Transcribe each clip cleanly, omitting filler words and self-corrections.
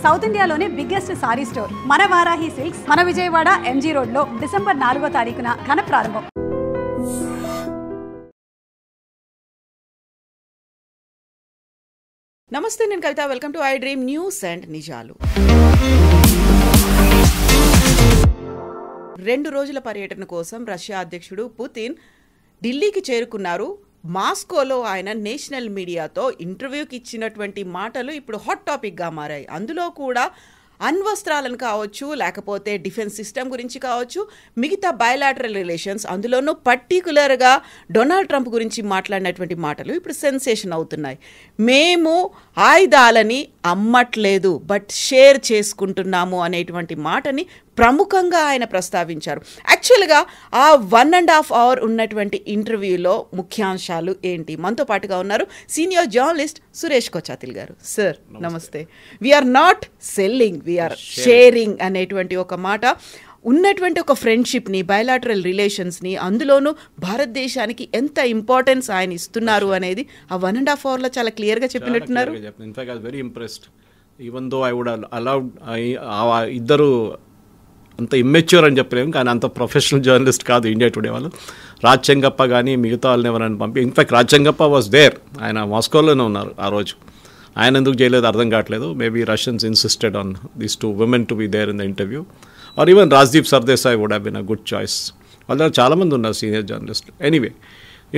South ఇండియాలోనే biggest sorry store మన Varahi silks, మన విజయవాడ ఎంజీ రోడ్ లో డిసెంబర్ 4వ తారీఖున ఘన ప్రారంభం. నమస్తే, నేను Kavitha. Welcome to iDream news and నిజాలు. 2 రోజుల పర్యటన కోసం రష్యా అధ్యక్షుడు పుతిన్ ఢిల్లీకి చేరుకున్నారు. మాస్కోలో ఆయన నేషనల్ మీడియాతో ఇంటర్వ్యూకి ఇచ్చినటువంటి మాటలు ఇప్పుడు హాట్ టాపిక్గా మారాయి. అందులో కూడా అణ్వస్త్రాలను కావచ్చు, లేకపోతే డిఫెన్స్ సిస్టమ్ గురించి కావచ్చు, మిగతా బయలాటరల్ రిలేషన్స్, అందులోనూ పర్టికులర్గా డొనాల్డ్ ట్రంప్ గురించి మాట్లాడినటువంటి మాటలు ఇప్పుడు సెన్సేషన్ అవుతున్నాయి. మేము ఆయుధాలని అమ్మట్లేదు, బట్ షేర్ చేసుకుంటున్నాము అనేటువంటి మాటని ప్రముఖంగా ఆయన ప్రస్తావించారు. యాక్చువల్గా ఆ 1.5 అవర్ ఉన్నటువంటి ఇంటర్వ్యూలో ముఖ్యాంశాలు ఏంటి? మనతో పాటుగా ఉన్నారు సీనియర్ జర్నలిస్ట్ సురేష్ కొచాతిల్ గారు. సార్ నమస్తే. We're not selling, we're sharing అనేటువంటి ఒక మాట, ఉన్నటువంటి ఒక ఫ్రెండ్షిప్ని, బయలాటరల్ రిలేషన్స్ని, అందులోనూ భారతదేశానికి ఎంత ఇంపార్టెన్స్ ఆయన ఇస్తున్నారు అనేది ఆ 1.5 అవర్లో చాలా క్లియర్గా చెప్పినట్టున్నారు. ఇద్దరు అంత ఇమ్మెచ్యూర్ అని చెప్పలేము, కానీ అంత ప్రొఫెషనల్ జర్నలిస్ట్ కాదు ఇండియా టుడే వాళ్ళు. రాజ్ చెంగప్ప కానీ మిగతా వాళ్ళని ఎవరైనా పంపి, in fact Raj Chengappa was there, ఆయన మాస్కోలోనే ఉన్నారు ఆ రోజు. ఆయన ఎందుకు చేయలేదు అర్థం కావట్లేదు. Maybe Russians insisted on these 2 women to be there in the interview, or even Rajdeep Sardesai would have been a good choice. వాళ్ళ దగ్గర చాలామంది ఉన్నారు సీనియర్ జర్నలిస్ట్. ఎనీవే,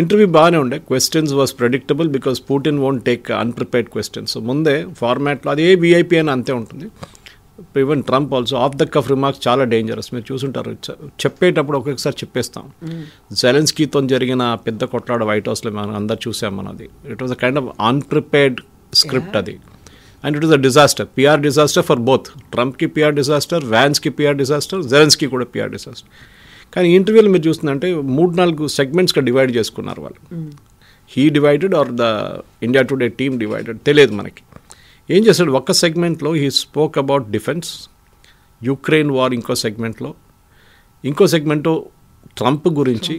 ఇంటర్వ్యూ బాగానే ఉండే. Questions was predictable because Putin won't take unprepared questions. ముందే ఫార్మాట్లో అదే VIP అని అంతే ఉంటుంది. Even Trump also off the cuff remarks చాలా డేంజరస్. మీరు చూసుంటారు, చెప్పేటప్పుడు ఒక్కొక్కసారి చెప్పేస్తాం. జెలెన్స్కీతో జరిగిన పెద్ద కొట్లాడ వైట్ హౌస్లో మనం అందరు చూసాం. మనది it was a kind of unprepared script అది. And it was a disaster, PR disaster for both. ట్రంప్కి పిఆర్ డిజాస్టర్, వ్యాన్స్కి పిఆర్ డిజాస్టర్, జెలెన్స్కీ కూడా పిఆర్ డిజాస్టర్. కానీ ఈ ఇంటర్వ్యూలో మీరు చూస్తుందంటే 3-4 సెగ్మెంట్స్గా డివైడ్ చేసుకున్నారు వాళ్ళు. He divided or the India today team divided తెలియదు మనకి. ఏం చేశాడు, ఒక్క సెగ్మెంట్లో he spoke about defence, Ukraine war ఇంకో సెగ్మెంట్లో, ఇంకో సెగ్మెంటు ట్రంప్ గురించి,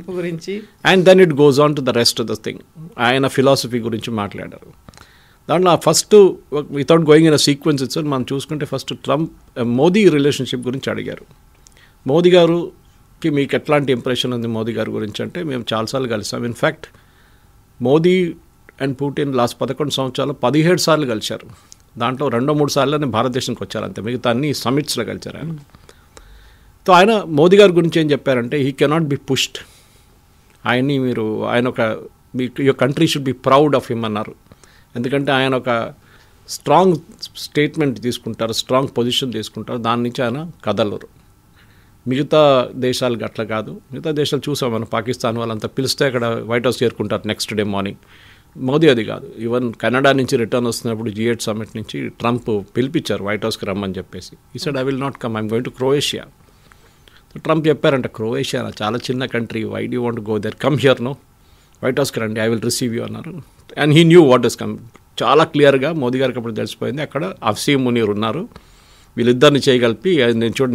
and then it goes on to the rest of the thing. ఆయన ఫిలాసఫీ గురించి మాట్లాడారు. దాంట్లో first without going in a sequence itself మనం చూసుకుంటే ఫస్ట్ ట్రంప్ మోదీ రిలేషన్షిప్ గురించి అడిగారు. మోదీ గారుకి మీకు ఎట్లాంటి ఇంప్రెషన్ ఉంది మోదీ గారి గురించి అంటే, మేము చాలాసార్లు కలిసాం. In fact Modi and Putin last 11 సంవత్సరాలు 17 సార్లు కలిశారు. దాంట్లో 2-3 సార్లనే భారతదేశానికి వచ్చారు అంతే, మిగతా అన్ని సమిట్స్లో కలిశారు ఆయన. సో ఆయన మోదీ గారి గురించి ఏం చెప్పారంటే, హీ కెనాట్ బి పుష్డ్. ఆయన ఒక your country should be proud of him అన్నారు. ఎందుకంటే ఆయన ఒక స్ట్రాంగ్ స్టేట్మెంట్ తీసుకుంటారు, స్ట్రాంగ్ పొజిషన్ తీసుకుంటారు, దాని నుంచి ఆయన కదలరు. మిగతా దేశాలకు అట్లా కాదు. మిగతా దేశాలు చూసాం మనం, పాకిస్తాన్ వాళ్ళంతా పిలిస్తే అక్కడ వైట్ హౌస్ చేరుకుంటారు నెక్స్ట్ డే మార్నింగ్. మోదీ అది కాదు. ఈవెన్ కెనడా నుంచి రిటర్న్ వస్తున్నప్పుడు G8 సమ్మిట్ నుంచి ట్రంప్ పిలిపించారు వైట్ హౌస్కి రమ్మని చెప్పేసి. ఈ side I will not come, I'm going to Croatia. Trump చెప్పారంట, క్రొయేషియా చాలా చిన్న country, why do want go there, come here no, white హౌస్కి రండి, ఐ విల్ రిసీవ్ యూ అన్నారు. And he knew what is come. చాలా క్లియర్గా మోదీ గారికి అప్పుడు తెలిసిపోయింది, అక్కడ అఫ్సీమ్ మునీర్ ఉన్నారు, వీళ్ళిద్దరిని చేయగలిపి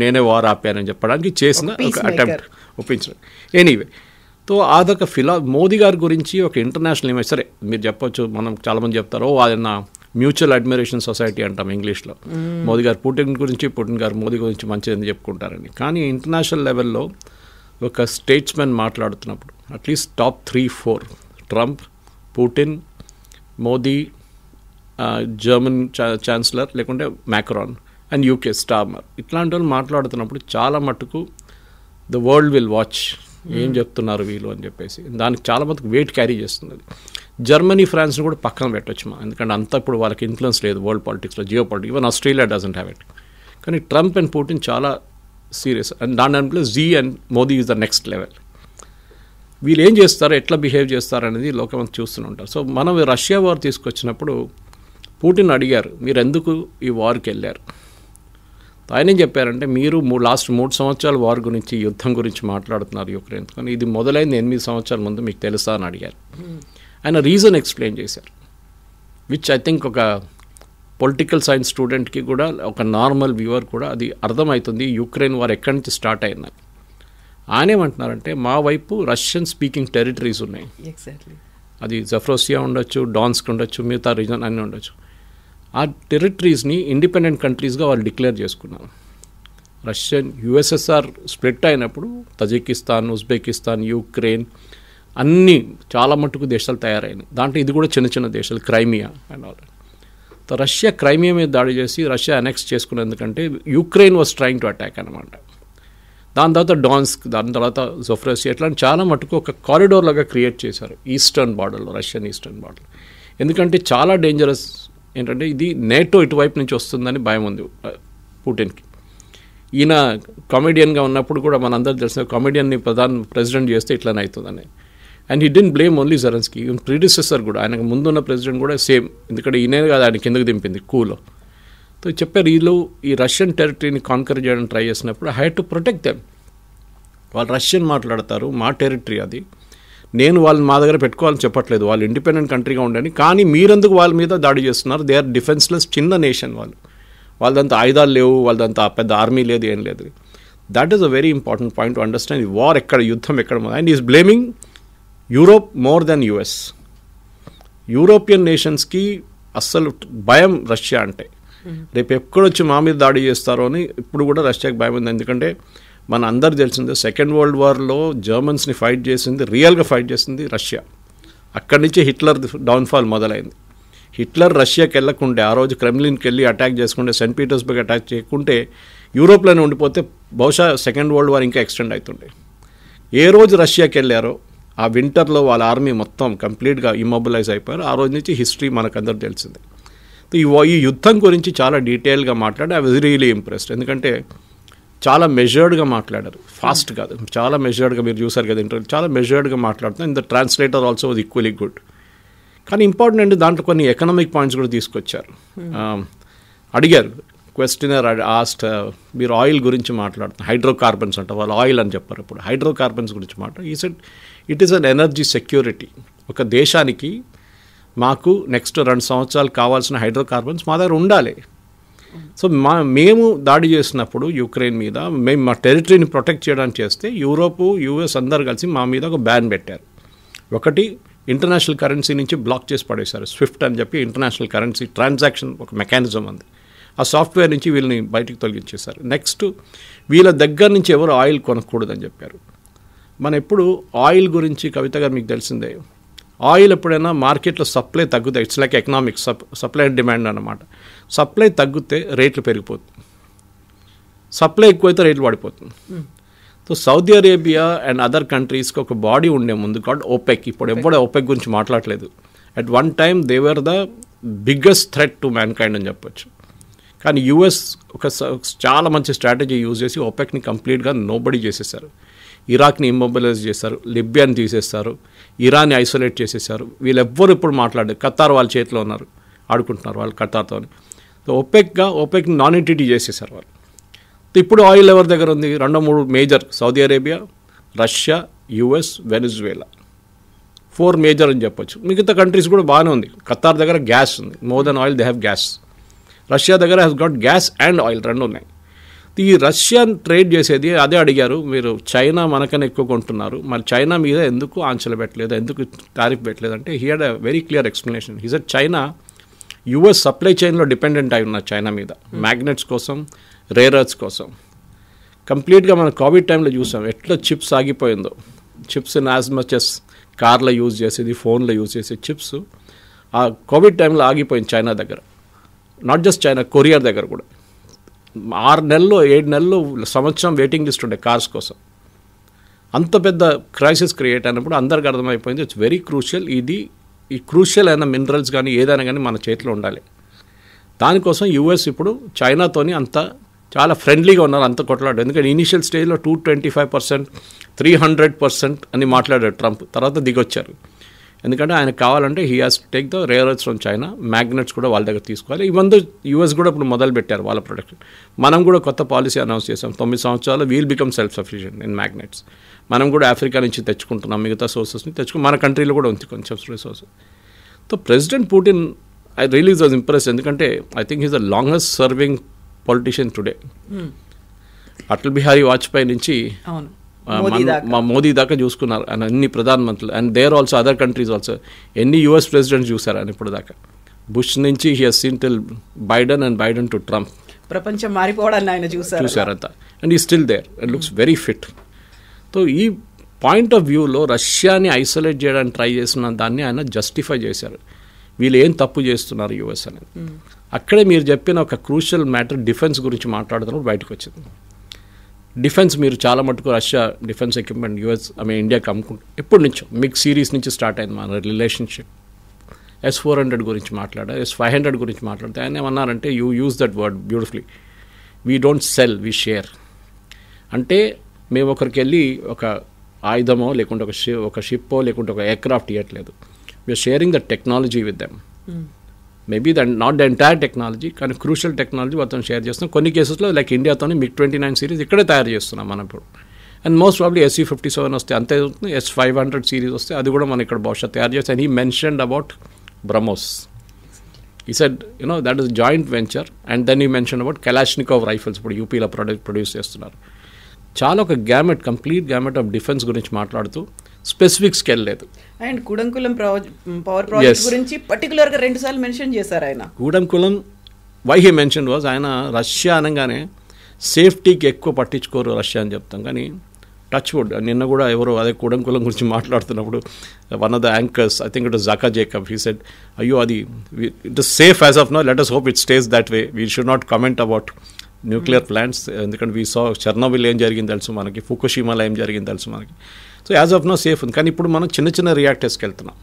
నేనే వార్ ఆపానని చెప్పడానికి చేసిన ఒక అటెంప్ట్ ఒప్పించడం. ఎనీవే, సో అదొక మోదీ గారి గురించి ఒక ఇంటర్నేషనల్ ఇమేజ్. సరే మీరు చెప్పొచ్చు, మనం చాలామంది చెప్తారు ఆయన మ్యూచువల్ అడ్మిరేషన్ సొసైటీ అంటాం ఇంగ్లీష్లో. మోదీ గారు పుటిన్ గురించి, పుటిన్ గారు మోదీ గురించి మంచిదని చెప్పుకుంటారని. కానీ ఇంటర్నేషనల్ లెవెల్లో ఒక స్టేట్స్మెన్ మాట్లాడుతున్నప్పుడు at least top 3-4 Trump, Putin, Modi, German chancellor లేకుంటే మ్యాక్రాన్ అండ్ యూకే స్టార్మర్, ఇట్లాంటి వాళ్ళు మాట్లాడుతున్నప్పుడు చాలా మట్టుకు ద వరల్డ్ విల్ వాచ్ ఏం చెప్తున్నారు వీళ్ళు అని చెప్పేసి. దానికి చాలా మందికి వెయిట్ క్యారీ చేస్తుంది. జర్మనీ, ఫ్రాన్స్ని కూడా పక్కన పెట్టవచ్చు మనం, ఎందుకంటే అంతా ఇప్పుడు వాళ్ళకి ఇన్ఫ్లుయెన్స్ లేదు వరల్డ్ పాలిటిక్స్లో, geo politics. Even Australia doesn't have it. కానీ ట్రంప్ అండ్ పుటిన్ చాలా సీరియస్. అండ్ దాంట్లో Xi and Modi is the next level. వీళ్ళు ఏం చేస్తారు, ఎట్లా బిహేవ్ చేస్తారు అనేది లోకమంతా చూస్తూనే ఉంటారు. సో మనం రష్యా వార్ తీసుకొచ్చినప్పుడు పుటిన్ అడిగారు, మీరు ఎందుకు ఈ వార్కి వెళ్ళారు? ఆయన ఏం చెప్పారంటే, మీరు లాస్ట్ 3 సంవత్సరాల వార్ గురించి, యుద్ధం గురించి మాట్లాడుతున్నారు యుక్రెయిన్, కానీ ఇది మొదలైంది 8 సంవత్సరాల ముందు, మీకు తెలుసా అని అడిగారు. ఆయన రీజన్ ఎక్స్ప్లెయిన్ చేశారు, విచ్ ఐ థింక్ ఒక పొలిటికల్ సైన్స్ స్టూడెంట్కి కూడా, ఒక నార్మల్ వ్యూవర్ కూడా అది అర్థమవుతుంది యుక్రెయిన్ వార్ ఎక్కడి నుంచి స్టార్ట్ అయిందని. ఆయన ఏమంటున్నారంటే, మా వైపు రష్యన్ స్పీకింగ్ టెరిటరీస్ ఉన్నాయి, అది జఫ్రోసియా ఉండొచ్చు, డాన్స్క్ ఉండొచ్చు, మిగతా రీజన్ అన్నీ ఉండొచ్చు. ఆ టెరిటరీస్ని ఇండిపెండెంట్ కంట్రీస్గా వాళ్ళు డిక్లేర్ చేసుకున్నారు. రష్యన్ యుఎస్ఎస్ఆర్ స్ప్లిట్ అయినప్పుడు తజికిస్తాన్, ఉజ్బెకిస్తాన్, యుక్రెయిన్ అన్నీ చాలా మట్టుకు దేశాలు తయారైనాయి. దాంట్లో ఇది కూడా చిన్న చిన్న దేశాలు, Crimea and all. So Russia Crimea మీద దాడి చేసి రష్యా అనెక్స్ చేసుకునేందుకంటే Ukraine was trying to attack అనమాట. దాని తర్వాత డాన్స్క్, దాని తర్వాత జోఫ్రసియా, ఇట్లాంటి చాలా మటుకు ఒక కారిడోర్ లాగా క్రియేట్ చేశారు ఈస్టర్న్ బార్డర్లో, రష్యన్ ఈస్టర్న్ బార్డర్. ఎందుకంటే చాలా డేంజరస్ ఏంటంటే ఇది నేటో ఇటువైపు నుంచి వస్తుందని భయం ఉంది పుటిన్కి. ఈయన కామెడియన్గా ఉన్నప్పుడు కూడా మనందరూ తెలిసిన కామెడియన్ని ప్రెసిడెంట్ చేస్తే ఇట్లానే అవుతుందని. And he didn't blame only Zelensky, even predecessor కూడా, ఆయనకు ముందున్న ప్రెసిడెంట్ కూడా సేమ్. ఎందుకంటే ఈయనే కాదు ఆయన కిందకు దింపింది కూలో. సో చెప్పారు వీళ్ళు ఈ రష్యన్ టెరిటరీని కాన్కర్ చేయడానికి ట్రై చేసినప్పుడు I had to protect them. వాళ్ళు రష్యన్ మాట్లాడతారు, మా టెరిటరీ అది, నేను వాళ్ళని మా దగ్గర పెట్టుకోవాలని చెప్పట్లేదు, వాళ్ళు ఇండిపెండెంట్ కంట్రీగా ఉండని, కానీ మీరెందుకు వాళ్ళ మీద దాడి చేస్తున్నారు? దే ఆర్ డిఫెన్స్లెస్ చిన్న నేషన్ వాళ్ళు, వాళ్ళదంతా ఆయుధాలు లేవు, వాళ్ళదంతా పెద్ద ఆర్మీ లేదు, ఏం లేదు. That is a very important point to understand. War ఎక్కడ, యుద్ధం ఎక్కడ, and is blaming Europe more than US. European నేషన్స్కి అస్సలు భయం రష్యా అంటే. రేపు ఎక్కడొచ్చి మా మీద దాడి చేస్తారో అని ఇప్పుడు కూడా రష్యాకి భయం ఉంది. ఎందుకంటే మన అందరు తెలిసిందే సెకండ్ వరల్డ్ వార్లో జర్మన్స్ని ఫైట్ చేసింది, రియల్గా ఫైట్ చేసింది రష్యా. అక్కడి నుంచి హిట్లర్ డౌన్ఫాల్ మొదలైంది. హిట్లర్ రష్యాకి వెళ్ళకుంటే, ఆ రోజు క్రెమ్లిన్కి వెళ్ళి అటాక్ చేసుకుంటే, సెయింట్ పీటర్స్బర్గ్ అటాక్ చేయకుంటే, యూరోప్లోనే ఉండిపోతే బహుశా సెకండ్ వరల్డ్ వార్ ఇంకా ఎక్స్టెండ్ అవుతుండే. ఏ రోజు రష్యాకి వెళ్ళారో ఆ వింటర్లో వాళ్ళ ఆర్మీ మొత్తం కంప్లీట్గా ఇమ్మొబిలైజ్ అయిపోయారు. ఆ రోజు నుంచి హిస్టరీ మనకందరూ తెలిసిందే. ఈ యుద్ధం గురించి చాలా డీటెయిల్గా మాట్లాడి ఐ వాజ్ రియలీ ఇంప్రెస్డ్. ఎందుకంటే చాలా మెజర్డ్గా మాట్లాడారు, ఫాస్ట్ కాదు, చాలా మెజర్డ్గా. మీరు చూసారు కదా ఇంటర్వ్యూ, చాలా మెజర్డ్గా మాట్లాడుతున్నాం. In the translator also was equally good. కానీ ఇంపార్టెంట్ అంటే దాంట్లో కొన్ని ఎకనామిక్ పాయింట్స్ కూడా తీసుకొచ్చారు. అడిగారు క్వశ్చనర్ ఆస్ట్, మీరు ఆయిల్ గురించి మాట్లాడుతున్నారు, హైడ్రోకార్బన్స్ అంట, వాళ్ళు ఆయిల్ అని చెప్పారు. ఇప్పుడు హైడ్రోకార్బన్స్ గురించి మాట్లాడు. ఈ said it is an energy security. ఒక దేశానికి మాకు నెక్స్ట్ 2 సంవత్సరాలు కావాల్సిన హైడ్రోకార్బన్స్ మా దగ్గర ఉండాలి. సో మేము దాడి చేసినప్పుడు యుక్రెయిన్ మీద, మేము మా టెరిటరీని ప్రొటెక్ట్ చేయడానికి చేస్తే యూరోపు, యూఎస్ అందరు కలిసి మా మీద ఒక బ్యాన్ పెట్టారు. ఒకటి, ఇంటర్నేషనల్ కరెన్సీ నుంచి బ్లాక్ చేసి పడేశారు. స్విఫ్ట్ అని చెప్పి ఇంటర్నేషనల్ కరెన్సీ ట్రాన్సాక్షన్ ఒక మెకానిజం ఉంది, ఆ సాఫ్ట్వేర్ నుంచి వీళ్ళని బయటికి తొలగించేశారు. నెక్స్ట్, వీళ్ళ దగ్గర నుంచి ఎవరు ఆయిల్ కొనకూడదని చెప్పారు. మన ఎప్పుడు ఆయిల్ గురించి కవిత గారు మీకు తెలిసిందే, ఆయిల్ ఎప్పుడైనా మార్కెట్లో సప్లై తగ్గుతే, it's like economics, supply and demand అన్నమాట. సప్లై తగ్గితే రేట్లు పెరిగిపోతుంది, సప్లై ఎక్కువైతే రేట్లు పడిపోతుంది. So Saudi Arabia and other కంట్రీస్కి ఒక బాడీ ఉండే ముందు కాదు ఓపెక్. ఇప్పుడు ఎవడో ఓపెక్ గురించి మాట్లాడలేదు. At one time they were the biggest threat to man kind అని చెప్పొచ్చు. కానీ యూఎస్ ఒక చాలా మంచి స్ట్రాటజీ యూజ్ చేసి ఓపెక్ని కంప్లీట్గా నోబడి చేసేసారు. ఇరాక్ని ఇమ్మొబిలైజ్ చేశారు, లిబియాని తీసేస్తారు, ఇరాన్ని ఐసోలేట్ చేసేసారు. వీళ్ళెవ్వరు ఇప్పుడు మాట్లాడారు. ఖతార్ వాళ్ళ చేతిలో ఉన్నారు, ఆడుకుంటున్నారు వాళ్ళు ఖతార్తో. సో ఓపెక్ని నాన్ ఎంటిటీ చేసేసారు వాళ్ళు. ఇప్పుడు ఆయిల్ ఎవరి దగ్గర ఉంది? 2-3 major, Saudi Arabia, Russia, US, Venezuela, 4 major అని చెప్పొచ్చు. మిగతా కంట్రీస్ కూడా బాగానే ఉంది. ఖతార్ దగ్గర గ్యాస్ ఉంది, more than oil they have gas. Russia దగ్గర has got gas and oil, 2 ఉన్నాయి. ఈ రష్యన్ ట్రేడ్ చేసేది అదే అడిగారు, మీరు చైనా మనకన్నా ఎక్కువ కొంటున్నారు, మరి చైనా మీద ఎందుకు ఆంక్షలు పెట్టలేదు, ఎందుకు టారిఫ్ పెట్టలేదు అంటే he had a very clear explanation. He said China US supply చైన్లో డిపెండెంట్ అయి ఉన్నారు చైనా మీద, మ్యాగ్నెట్స్ కోసం, రేర్ ఎర్త్స్ కోసం. కంప్లీట్గా మనం కోవిడ్ టైంలో చూసాం ఎట్లా చిప్స్ ఆగిపోయిందో. చిప్స్ యాజ్ మచ్ ఎస్ కార్లో యూజ్ చేసేది, ఫోన్లో యూజ్ చేసే చిప్స్ ఆ కోవిడ్ టైంలో ఆగిపోయింది చైనా దగ్గర. నాట్ జస్ట్ చైనా, కొరియా దగ్గర కూడా 6 నెలలు 7 నెలలు సంవత్సరం వెయిటింగ్ లిస్ట్ ఉండే కార్స్ కోసం. అంత పెద్ద క్రైసిస్ క్రియేట్ అయినప్పుడు అందరికి అర్థమైపోయింది ఇట్స్ వెరీ క్రూషియల్. ఈ క్రూషియల్ అయిన మినరల్స్ కానీ ఏదైనా కానీ మన చేతిలో ఉండాలి. దానికోసం యూఎస్ ఇప్పుడు చైనాతోని చాలా ఫ్రెండ్లీగా ఉన్నారు, అంత కొట్లాడు. ఎందుకంటే ఇనీషియల్ స్టేజ్లో 225%, 300% అని మాట్లాడారు ట్రంప్. తర్వాత దిగొచ్చారు. ఎందుకంటే ఆయనకు కావాలంటే he has to take the rare earths from China, magnets కూడా వాళ్ళ దగ్గర తీసుకోవాలి. ఇవంతా యూఎస్ కూడా ఇప్పుడు మొదలు పెట్టారు వాళ్ళ ప్రొడక్షన్. మనం కూడా కొత్త పాలసీ అనౌన్స్ చేసాం, 9 సంవత్సరాలు we'll become self sufficient in magnets. మనం కూడా ఆఫ్రికా నుంచి తెచ్చుకుంటున్నాం, మిగతా సోర్సెస్ని మన కంట్రీలో కూడా ఉంది కొంచెం resources. So president Putin I really was impress. ఎందుకంటే I think he's the longest serving politician today. Atal Bihari Vajpayee నుంచి మోదీ దాకా చూసుకున్నారు ఆయన, అన్ని ప్రధానమంత్రులు. And there also other countries also ఎన్ని యూఎస్ ప్రెసిడెంట్స్ చూశారు ఆయన ఇప్పుడు దాకా. బుష్ నుంచి he has seen till Biden and Biden to Trump. ప్రపంచం మారిపోవడాన్ని ఆయన చూసారంతా. And he still there and looks very fit. So ఈ పాయింట్ ఆఫ్ వ్యూలో రష్యాని ఐసోలేట్ చేయడానికి ట్రై చేసిన దాన్ని ఆయన జస్టిఫై చేశారు. వీళ్ళు ఏం తప్పు చేస్తున్నారు యుఎస్ అనేది. అక్కడే మీరు చెప్పిన ఒక క్రూషియల్ మ్యాటర్ డిఫెన్స్ గురించి మాట్లాడుతున్నప్పుడు బయటకు వచ్చింది. డిఫెన్స్ మీరు చాలా మటుకు రష్యా డిఫెన్స్ ఎక్విప్మెంట్ యుఎస్ ఇండియాకి అమ్ముకుంటారు. ఎప్పటి నుంచో మిగ్ సిరీస్ నుంచి స్టార్ట్ అయింది మన రిలేషన్షిప్. S-400 గురించి మాట్లాడా, S-500 గురించి మాట్లాడితే ఆయన ఏమన్నారంటే you use that word beautifully, we don't sell, we share. అంటే మేము ఒకరికి వెళ్ళి ఒక ఆయుధమో లేకుంటే ఒక షిప్పో లేకుంటే ఒక ఎయిర్క్రాఫ్ట్ ఇవ్వట్లేదు. We're sharing the technology with them. Maybe that not the entire technology, కానీ క్రూషియల్ టెక్నాలజీ మొత్తం షేర్ చేస్తున్నాం. కొన్ని కేసెస్లో లైక్ ఇండియాతోనే MiG-29 సిరీస్ ఇక్కడే తయారు చేస్తున్నాం మనం ఇప్పుడు. అండ్ మోస్ట్ ప్రాబ్లీ SU-57 వస్తే అంతే అవుతుంది. S-500 సిరీస్ వస్తే అది కూడా మనం ఇక్కడ బహుశా తయారు చేస్తాం. And he mentioned about BrahMos. He said, that is a joint venture. And then he mentioned about Kalashnikov rifles. ఇప్పుడు యూపీలో ప్రొడ్యూస్ చేస్తున్నారు. చాలా ఒక కంప్లీట్ గ్యామెట్ ఆఫ్ డిఫెన్స్ గురించి మాట్లాడుతూ స్పెసిఫిక్స్కి వెళ్ళలేదు. అండ్ కూడంకులం పవర్ ప్రాజెక్ట్ గురించి పర్టికులర్గా 2 సార్లు మెన్షన్ చేశారు ఆయన. Kudankulam why he mention was, ఆయన రష్యా అనగానే సేఫ్టీకి ఎక్కువ పట్టించుకోరు రష్యా అని చెప్తాం, కానీ టచ్ వుడ్ నిన్న కూడా ఎవరో అదే కూడంకులం గురించి మాట్లాడుతున్నప్పుడు one of the anchors, I think it was Zakka Jacob, he said అయ్యో అది it is safe as of now, let us hope it stays that way. We should not comment about nuclear plants, ఎందుకంటే we saw Chernobyl ఏం జరిగింది తెలుసు మనకి, ఫుకుషిమాలో ఏం జరిగింది తెలుసు మనకి. So as of no safe ఉంది. కానీ ఇప్పుడు మనం చిన్న చిన్న రియాక్టర్స్కి వెళ్తున్నాం.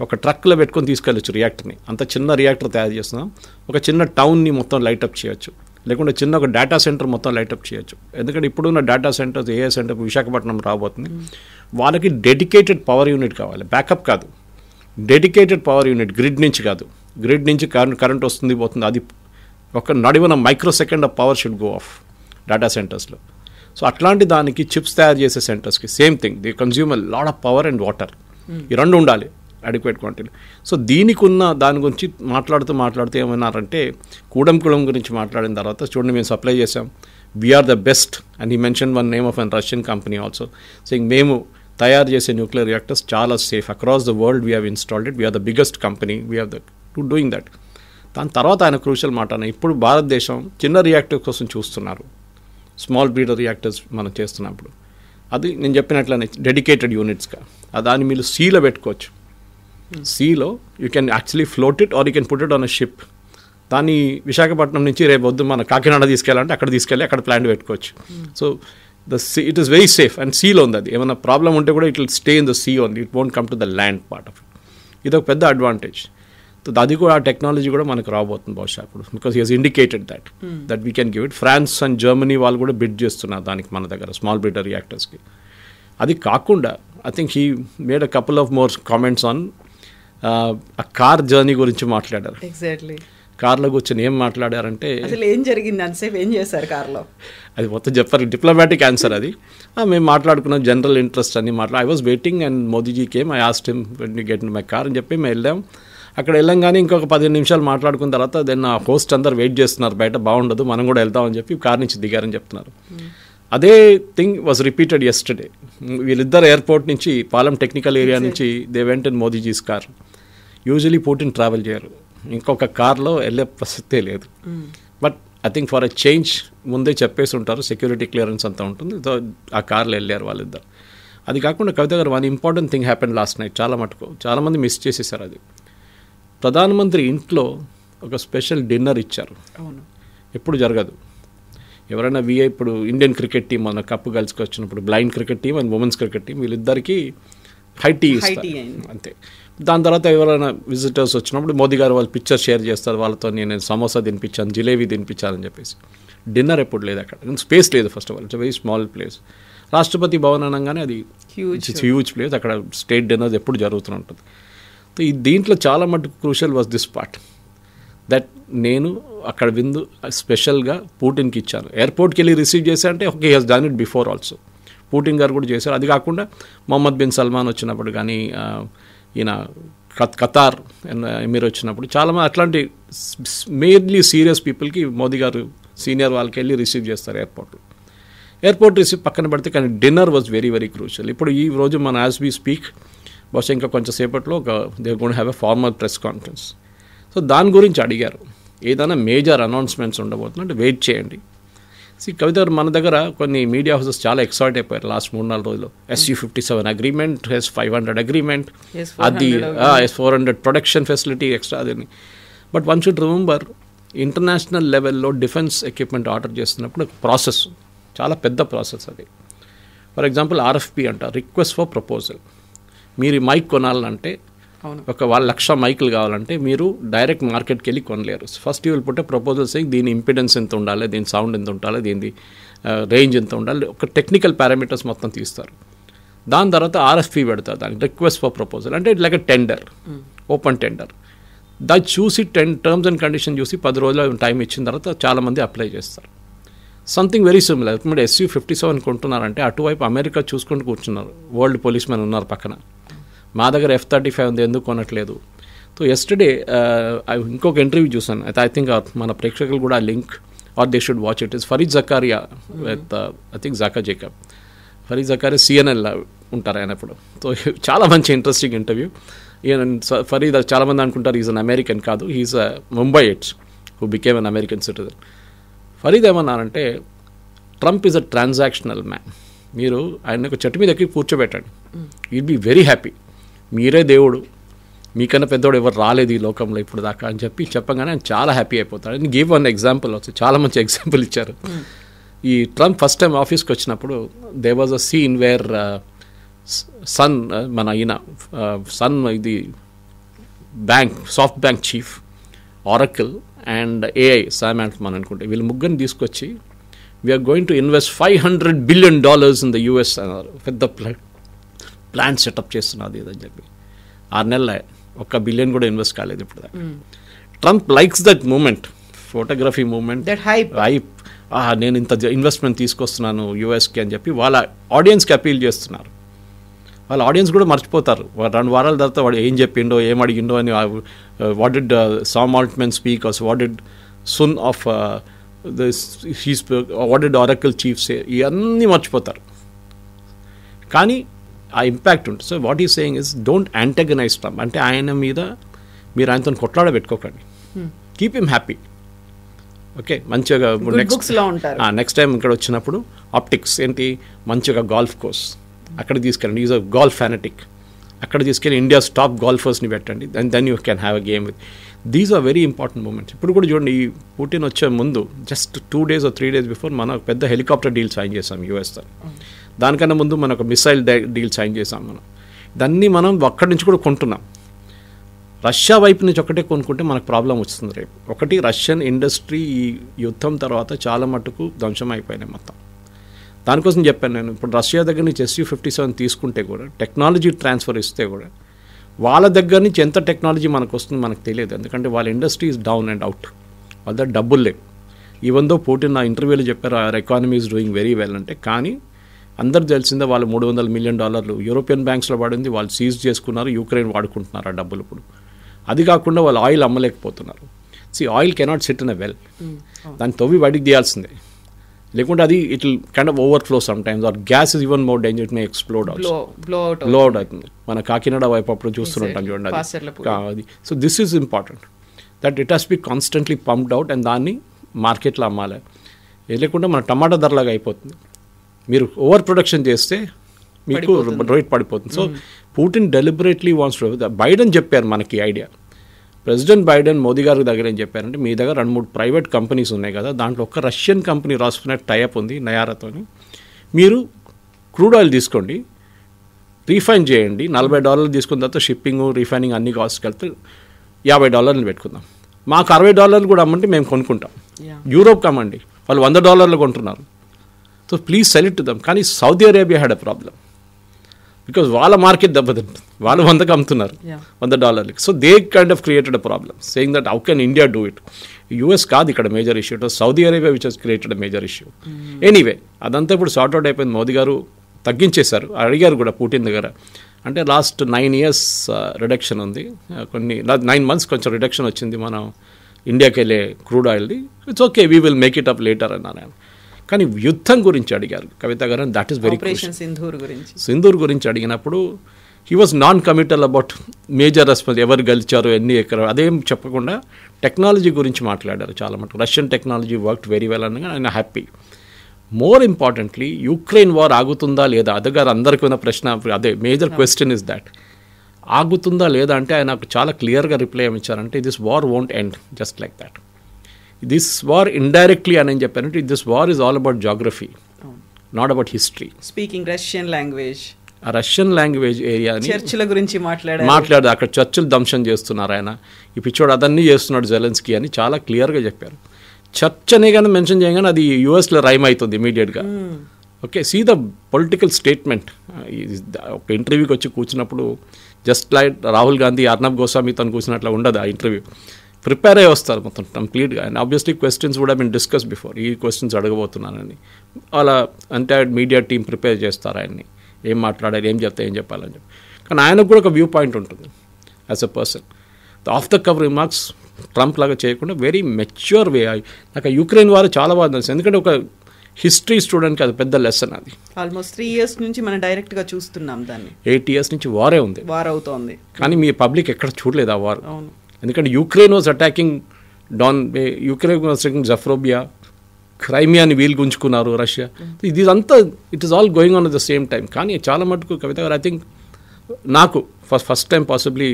ఒక ట్రక్లో పెట్టుకొని తీసుకెళ్ళచ్చు రియాక్టర్ని, అంత చిన్న రియాక్టర్ తయారు చేస్తున్నాం. ఒక చిన్న టౌన్ని మొత్తం లైటప్ చేయొచ్చు, లేకుంటే చిన్న ఒక డేటా సెంటర్ మొత్తం లైటప్ చేయొచ్చు. ఎందుకంటే ఇప్పుడున్న డేటా సెంటర్స్ ఏఏ సెంటర్ విశాఖపట్నం రాబోతుంది, వాళ్ళకి డెడికేటెడ్ పవర్ యూనిట్ కావాలి, బ్యాకప్ కాదు, డెడికేటెడ్ పవర్ యూనిట్, గ్రిడ్ నుంచి కాదు. గ్రిడ్ నుంచి కరెంట్ వస్తుంది పోతుంది, అది ఒక not even microsecond of power should go off data సెంటర్స్లో. సో అట్లాంటి దానికి చిప్స్ తయారు చేసే సెంటర్స్కి same thing, the consume lot of power and water, ఈ రెండు ఉండాలి అడిక్వేట్ క్వాంటిటీ. సో దీనికి ఉన్న దాని గురించి మాట్లాడుతూ ఏమన్నారంటే, కూడంకుళం గురించి మాట్లాడిన తర్వాత చూడండి మేము సప్లై చేసాం, we're the best. And he mention one name of an Russian company also, saying మేము తయారు చేసే న్యూక్లియర్ రియాక్టర్స్ చాలా safe, across the world we have installed it, we're the biggest company, we're the to doing that. దాని తర్వాత ఆయన crucial మాట, ఇప్పుడు భారతదేశం చిన్న రియాక్టర్ కోసం చూస్తున్నారు, స్మాల్ బ్రీడర్ రియాక్టర్స్ మనం చేస్తున్నప్పుడు, అది నేను చెప్పినట్లనే డెడికేటెడ్ యూనిట్స్గా, దాన్ని మీరు సీలో పెట్టుకోవచ్చు. సీలో you can actually float it or you can put it on a ship. దాన్ని విశాఖపట్నం నుంచి రేపు వద్దు మన కాకినాడ తీసుకెళ్ళాలంటే అక్కడ తీసుకెళ్ళి అక్కడ ప్లాంట్ పెట్టుకోవచ్చు. So it is very safe and సీలో ఉంది. అది ఏమైనా ప్రాబ్లం ఉంటే కూడా it will stay in the sea only, it won't come to the land part of it. ఇది ఒక పెద్ద అడ్వాంటేజ్. అది కూడా ఆ టెక్నాలజీ కూడా మనకు రాబోతుంది బహుశా ఇప్పుడు, because he has indicated that we can give it. France and Germany వాళ్ళు కూడా బిడ్ చేస్తున్నారు దానికి మన దగ్గర స్మాల్ బ్రీడర్ రియాక్టర్స్కి. అది కాకుండా I think he made a couple of more comments on ఆ కార్ జర్నీ గురించి మాట్లాడారు. ఎగ్జాక్ట్లీ, కార్లో కూర్చొని ఏం మాట్లాడారంటే, అసలు ఏం జరిగింది అంతసేపు ఏం చేశారు కార్లో, అది మొత్తం చెప్పారు. డిప్లొమాటిక్ ఆన్సర్ అది. మేము మాట్లాడుకున్నాం జనరల్ ఇంట్రెస్ట్ అని I was waiting and Modiji came, I asked him when you get in my car అని చెప్పి మేము వెళ్ళాం. అక్కడ వెళ్ళంగానే ఇంకొక 15 నిమిషాలు మాట్లాడుకున్న తర్వాత దెన్ ఆ హోస్ట్ అందరు వెయిట్ చేస్తున్నారు బయట, బాగుండదు మనం కూడా వెళ్తామని చెప్పి కార్ నుంచి దిగారని చెప్తున్నారు. అదే థింగ్ వాజ్ రిపీటెడ్ యెస్టర్డే. వీళ్ళిద్దరు ఎయిర్పోర్ట్ నుంచి పాలెం టెక్నికల్ ఏరియా నుంచి they went in Modiji's car. Usually Putin travel చేయరు, ఇంకొక కార్లో వెళ్ళే ప్రసక్తే లేదు. But I think for a change ముందే చెప్పేసి ఉంటారు, సెక్యూరిటీ క్లియరెన్స్ అంతా ఉంటుంది. సో ఆ కార్లో వెళ్ళారు వాళ్ళిద్దరు. అది కాకుండా కవిత గారు, one important thing happen last night, చాలా మటుకు చాలామంది మిస్ చేసేసారు. అది ప్రధానమంత్రి ఇంట్లో ఒక స్పెషల్ డిన్నర్ ఇచ్చారు. అవును, ఎప్పుడు జరగదు. ఎవరైనా ఇప్పుడు ఇండియన్ క్రికెట్ టీం మన కప్పు గెలుచుకొచ్చినప్పుడు blind cricket team and women's cricket team వీళ్ళిద్దరికీ హై టీ ఇస్తారు అంతే. దాని తర్వాత ఎవరైనా విజిటర్స్ వచ్చినప్పుడు మోదీ గారు వాళ్ళు పిక్చర్ షేర్ చేస్తారు, వాళ్ళతో నేను సమోసా తినిపించాను, జిలేబీ తినిపించాలని చెప్పేసి. డిన్నర్ ఎప్పుడు లేదు అక్కడ, స్పేస్ లేదు. First of all it's very small place. Rashtrapati Bhavan అనగానే అది హ్యూజ్ ప్లేస్, అక్కడ స్టేట్ డిన్నర్స్ ఎప్పుడు జరుగుతూ ఉంటుంది. దీంట్లో చాలా మటుకు crucial was this part, that నేను అక్కడ విందు స్పెషల్గా పుటిన్కి ఇచ్చాను. ఎయిర్పోర్ట్కి వెళ్ళి రిసీవ్ చేశా అంటే okay, he's done it before also. Putin గారు కూడా చేశారు. అది కాకుండా మొహమ్మద్ బిన్ సల్మాన్ వచ్చినప్పుడు కానీ, ఈయన ఖతార్ ఎమీర్ వచ్చినప్పుడు చాలామంది అట్లాంటి మెయిన్లీ సీరియస్ పీపుల్కి మోదీ గారు సీనియర్ వాళ్ళకి వెళ్ళి రిసీవ్ చేస్తారు ఎయిర్పోర్ట్ రిసీవ్ పక్కన పెడితే. కానీ dinner was very very crucial. ఇప్పుడు ఈ రోజు మన యాజ్ వీ స్పీక్ బహుశా ఇంకా కొంచెం సేపట్లో they gonna have a formal press conference. So దాని గురించి అడిగారు, ఏదైనా మేజర్ అనౌన్స్మెంట్స్ ఉండబోతుందంటే వెయిట్ చేయండి. కవిత గారు మన దగ్గర కొన్ని మీడియా హౌసెస్ చాలా ఎక్సైట్ అయిపోయారు లాస్ట్ 3-4 రోజులు. SU-57 అగ్రిమెంట్, S-500 అగ్రిమెంట్, అది S-400 ప్రొడక్షన్ ఫెసిలిటీ ఎక్స్ట్రా అదని. But one should remember, international లెవెల్లో డిఫెన్స్ ఎక్విప్మెంట్ ఆర్డర్ చేస్తున్నప్పుడు ప్రాసెస్ చాలా పెద్ద ప్రాసెస్ అది. ఫర్ ఎగ్జాంపుల్ RFP అంట, రిక్వెస్ట్ ఫర్ ప్రపోజల్. మీరు మైక్ కొనాలంటే, ఒక 1,00,000 మైకులు కావాలంటే మీరు డైరెక్ట్ మార్కెట్కి వెళ్ళి కొనలేరు. First you will put proposals, దీని ఇంపిడెన్స్ ఎంత ఉండాలి, దీని సౌండ్ ఎంత ఉండాలి, దీని రేంజ్ ఎంత ఉండాలి, ఒక టెక్నికల్ పారామీటర్స్ మొత్తం తీస్తారు. దాని తర్వాత RFP పెడతారు, దానికి రిక్వెస్ట్ ఫర్ ప్రపోజల్ అంటే it like a tender, open tender. దాన్ని చూసి టర్మ్స్ అండ్ కండిషన్ చూసి 10 రోజులు టైం ఇచ్చిన తర్వాత చాలామంది అప్లై చేస్తారు. Something very similar. ఇప్పుడు SU-57 కొంటున్నారంటే అటువైపు అమెరికా చూసుకుంటూ కూర్చున్నారు, వరల్డ్ పోలీస్ మెన్ ఉన్నారు పక్కన. మా దగ్గర F-35 ఉంది, ఎందుకు కొనట్లేదు? సో ఎస్టర్డే ఇంకొక ఇంటర్వ్యూ చూసాను, అయితే ఐ థింక్ మన ప్రేక్షకులు కూడా link or they should watch it. Is Fareed Zakaria with I think జాకా జేకబ్. ఫరీద్ జకారియా CNN ఉంటారు ఆయన ఇప్పుడు. సో చాలా మంచి ఇంట్రెస్టింగ్ ఇంటర్వ్యూ. ఫరీద్ చాలామంది అనుకుంటారు ఈజ్ అన్ అమెరికన్, కాదు, he is Mumbaiites who became an American citizen. Fareed ఏమన్నారంటే, Trump is a transactional man. మీరు ఆయన ఒక చెట్టు మీద ఎక్కి కూర్చోబెట్టండి, యుడ్ బి వెరీ హ్యాపీ. మీరే దేవుడు, మీకన్నా పెద్దోడు ఎవరు రాలేదు ఈ లోకంలో ఇప్పుడు దాకా అని చెప్పగానే ఆయన చాలా హ్యాపీ అయిపోతాడు. అండ్ గివ్ వన్ ఎగ్జాంపుల్, చాలా మంచి ఎగ్జాంపుల్ ఇచ్చారు. ఈ ట్రంప్ ఫస్ట్ టైం ఆఫీస్కి వచ్చినప్పుడు they was a scene where son, మన ఈయన సన్, ఇది bank, soft bank chief, Oracle and AI Sam Altman అనుకుంటే, వీళ్ళు ముగ్గురిని తీసుకొచ్చి we're going to invest $500 billion in the US అన్నారు. పెద్ద ప్లాన్ సెటప్ చేస్తున్నది అని చెప్పి 6 నెలల $1 billion కూడా ఇన్వెస్ట్ కాలేదు ఇప్పుడు దాకా. Trump likes that moment, photography moment, that hype. నేను ఇంత ఇన్వెస్ట్మెంట్ తీసుకొస్తున్నాను యూఎస్కి అని చెప్పి వాళ్ళ ఆడియన్స్కి అపీల్ చేస్తున్నారు. వాళ్ళ ఆడియన్స్ కూడా మర్చిపోతారు 2 వారాల తర్వాత వాడు ఏం చెప్పిండో, ఏం అడిగిండో అని. What did Sam Altman speak, what did son of what did Oracle chief say, ఇవన్నీ మర్చిపోతారు. కానీ ఆ ఇంపాక్ట్ ఉంటుంది. So what is saying is don't antagonize Trump. అంటే ఆయన మీద మీరు ఆయనతో కొట్లాడ పెట్టుకోకండి, కీప్ హిమ్ హ్యాపీ. ఓకే, మంచిగా నెక్స్ట్ టైం ఇక్కడ వచ్చినప్పుడు ఆప్టిక్స్ ఏంటి, మంచిగా గాల్ఫ్ కోర్స్ అక్కడ తీసుకెళ్ళండి. ఈజ్ అ గాల్ఫ్ ఫ్యానటిక్, అక్కడ తీసుకెళ్ళి ఇండియాస్ టాప్ గాల్ఫర్స్ని పెట్టండి. And then you can have a game with. These are very important moments. ఇప్పుడు కూడా చూడండి, ఈ పుటిన్ వచ్చే ముందు just 2 days or 3 days before మనం పెద్ద హెలికాప్టర్ డీల్ సైన్ చేసాం యూఎస్తో. దానికన్నా ముందు మనం ఒక మిసైల్ డీల్ సైన్ చేసాం. మనం దాన్ని మనం అక్కడి నుంచి కూడా కొంటున్నాం. రష్యా వైపు నుంచి ఒకటే కొనుక్కుంటే మనకు ప్రాబ్లం వస్తుంది రేపు. ఒకటి, రష్యన్ ఇండస్ట్రీ ఈ యుద్ధం తర్వాత చాలా మటుకు ధ్వంసం అయిపోయినాయి మొత్తం. దానికోసం చెప్పాను నేను, ఇప్పుడు రష్యా దగ్గర నుంచి SU-57 తీసుకుంటే కూడా, టెక్నాలజీ ట్రాన్స్ఫర్ ఇస్తే కూడా, వాళ్ళ దగ్గర నుంచి ఎంత టెక్నాలజీ మనకు వస్తుందో మనకు తెలియదు. ఎందుకంటే వాళ్ళ industry is down and out, వాళ్ళ దగ్గర డబ్బులు లేవు. ఈవెన్ దో పుటిన్ నా ఇంటర్వ్యూలో చెప్పారు our economy is doing very well అంటే, కానీ అందరు తెలిసిందే వాళ్ళు $300 million యూరోపియన్ బ్యాంక్స్లో పడింది, వాళ్ళు సీజ్ చేసుకున్నారు, యూక్రెయిన్ వాడుకుంటున్నారు ఆ డబ్బులు ఇప్పుడు. అది కాకుండా వాళ్ళు ఆయిల్ అమ్మలేకపోతున్నారు. Oil cannot sit in a well, దాన్ని తవ్వి బయటికి తీయాల్సిందే, లేకుంటే అది it will kind of overflow sometimes. Or gas is even more danger, it may explode also, blow out అవుతుంది. మన కాకినాడ వైపు అప్పుడు చూస్తుంటాం చూడండి అది. So this is important that it has be constantly pumped out and దాన్ని మార్కెట్లో అమ్మాలి. లేకుంటే మన టమాటా ధరలాగా అయిపోతుంది. మీరు ఓవర్ ప్రొడక్షన్ చేస్తే మీకు రేట్ పడిపోతుంది. So Putin deliberately wants to. Biden చెప్పారు మనకి ఐడియా, ప్రెసిడెంట్ బైడెన్ మోదీ గారి దగ్గర ఏం చెప్పారంటే, మీ దగ్గర 2-3 ప్రైవేట్ కంపెనీస్ ఉన్నాయి కదా, దాంట్లో ఒక రష్యన్ కంపెనీ రాసుకునే టైఅప్ ఉంది నయారాతోని, మీరు క్రూడ్ ఆయిల్ తీసుకోండి, రీఫైన్ చేయండి, $40 తీసుకున్న తర్వాత షిప్పింగ్, రీఫైనింగ్ అన్ని కాస్ట్ కలిపి $50 పెట్టుకుందాం. మాకు $60 కూడా అమ్మంటే మేము కొనుక్కుంటాం. యూరోప్కి అమ్మండి, వాళ్ళు $100 కొంటున్నారు. So please sell it to them. కానీ Saudi Arabia had a problem, because వాళ్ళ మార్కెట్ దెబ్బతింటుంది, వాళ్ళు 100కి అమ్ముతున్నారు $100. So they kind of created a problem, saying that how can India do it. US కాదు ఇక్కడ major issue, it was Saudi Arabia which has created a major issue. Anyway అదంతా ఇప్పుడు sort out అయిపోయింది. మోదీ గారు తగ్గించేశారు, అడిగారు కూడా పుటిన్ దగ్గర. అంటే లాస్ట్ 9 years రిడక్షన్ ఉంది, కొన్ని 9 months కొంచెం రిడక్షన్ వచ్చింది మనం ఇండియాకి వెళ్ళే క్రూడ్ ఆయిల్ది. It's okay, we will make it up later అన్నాను. కానీ యుద్ధం గురించి అడిగారు కవిత గారు, that is very crucial. Sindoor గురించి అడిగినప్పుడు he was non committal about major response, ఎవరు గెలిచారు, ఎన్ని ఎక్కడ, అదేం చెప్పకుండా టెక్నాలజీ గురించి మాట్లాడారు చాలా మటుకు. Russian technology worked very well అనగా ఆయన happy. More importantly Ukraine war ఆగుతుందా లేదా, అదగారు అందరికీ ఉన్న ప్రశ్న అదే. మేజర్ క్వశ్చన్ ఇస్ దాట్, ఆగుతుందా లేదా అంటే ఆయన చాలా క్లియర్గా రిప్లై ఏమిచ్చారంటే this war won't end just like that. This war indirectly అని చెప్పారంటే this war is all about geography, not about history. Speaking Russian language, ఆ రష్యన్ లాంగ్వేజ్ ఏరియాని చర్చిల గురించి మాట్లాడారు. అక్కడ చర్చిలు ధ్వంసం చేస్తున్నారు ఆయన, ఈ పిచ్చోడు అదన్నీ చేస్తున్నాడు జెలెన్స్కీ అని చాలా క్లియర్గా చెప్పారు. చర్చ్ అనే కానీ మెన్షన్ చేయగానే అది యూఎస్లో రైమ్ అవుతుంది ఇమీడియట్గా. Okay, see the political statement. ఒక ఇంటర్వ్యూకి వచ్చి కూర్చున్నప్పుడు జస్ట్ లైక్ రాహుల్ గాంధీ అర్నబ్ గోస్వామితో కూర్చున్నట్లు ఉండదు ఆ ఇంటర్వ్యూ. ప్రిపేర్ అయ్యి వస్తారు మొత్తం కంప్లీట్గా. అండ్ ఆబ్వియస్లీ క్వశ్చన్స్ కూడా బీన్ డిస్కస్ బిఫోర్, ఈ క్వశ్చన్స్ అడగబోతున్నానని అలా ఎంటైర్ మీడియా టీం ప్రిపేర్ చేస్తారు ఆయన్ని, ఏం మాట్లాడాలి, ఏం చెప్తే ఏం చెప్పాలని చెప్పి. కానీ ఆయనకు కూడా ఒక వ్యూ పాయింట్ ఉంటుంది as a person. Of the cover remarks Trump లాగా చేయకుండా వెరీ మెచ్యూర్ వే. నాకు యుక్రెయిన్ వారు చాలా బాగా తెలుసు, ఎందుకంటే ఒక హిస్టరీ స్టూడెంట్కి అది పెద్ద లెసన్. అది ఆల్మోస్ట్ 3 years నుంచి మనం డైరెక్ట్గా చూస్తున్నాం దాన్ని. 8 years నుంచి వారే ఉంది, వార్ అవుతోంది. కానీ మీ పబ్లిక్ ఎక్కడ చూడలేదు ఆ వార్. అవును, ఎందుకంటే Ukraine was attacking Ukraine was attacking Zaporizhzhia, క్రైమియాని వీలు గుంజుకున్నారు రష్యా. ఇదంతా it is all going on at the same time. కానీ చాలా మటుకు కవిత గారు ఐ థింక్ నాకు ఫస్ట్ టైం పాసిబ్లీ